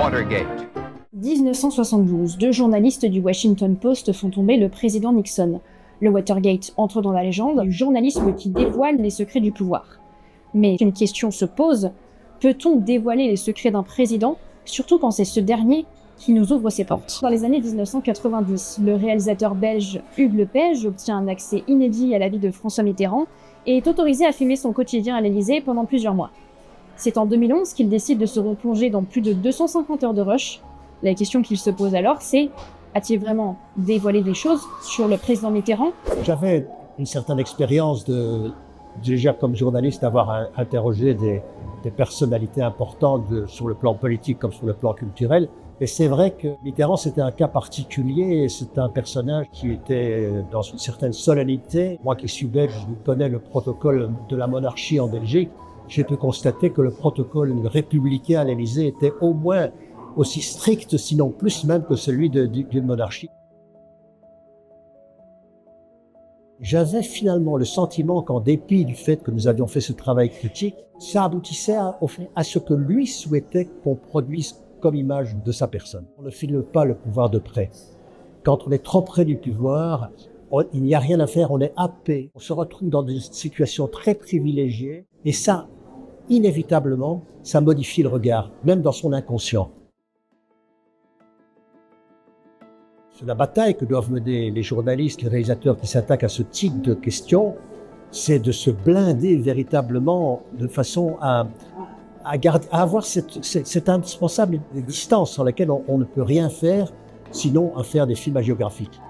Watergate. 1972, deux journalistes du Washington Post font tomber le président Nixon. Le Watergate entre dans la légende du journalisme qui dévoile les secrets du pouvoir. Mais une question se pose, peut-on dévoiler les secrets d'un président, surtout quand c'est ce dernier qui nous ouvre ses portes? Dans les années 1990, le réalisateur belge Hugues Lepage obtient un accès inédit à la vie de François Mitterrand et est autorisé à filmer son quotidien à l'Élysée pendant plusieurs mois. C'est en 2011 qu'il décide de se replonger dans plus de 250 heures de rush. La question qu'il se pose alors, c'est: a-t-il vraiment dévoilé des choses sur le président Mitterrand? J'avais une certaine expérience déjà comme journaliste d'avoir interrogé des personnalités importantes sur le plan politique comme sur le plan culturel. Et c'est vrai que Mitterrand, c'était un cas particulier, et c'est un personnage qui était dans une certaine solennité. Moi qui suis belge, je connais le protocole de la monarchie en Belgique. J'ai pu constater que le protocole républicain à l'Élysée était au moins aussi strict, sinon plus même que celui d'une monarchie. J'avais finalement le sentiment qu'en dépit du fait que nous avions fait ce travail critique, ça aboutissait à ce que lui souhaitait qu'on produise comme image de sa personne. On ne filme pas le pouvoir de près. Quand on est trop près du pouvoir, il n'y a rien à faire, on est happé. On se retrouve dans des situations très privilégiées et ça, inévitablement, ça modifie le regard, même dans son inconscient. La bataille que doivent mener les journalistes, les réalisateurs qui s'attaquent à ce type de questions, c'est de se blinder véritablement de façon à avoir cette indispensable distance sans laquelle on ne peut rien faire, sinon à faire des films hagiographiques.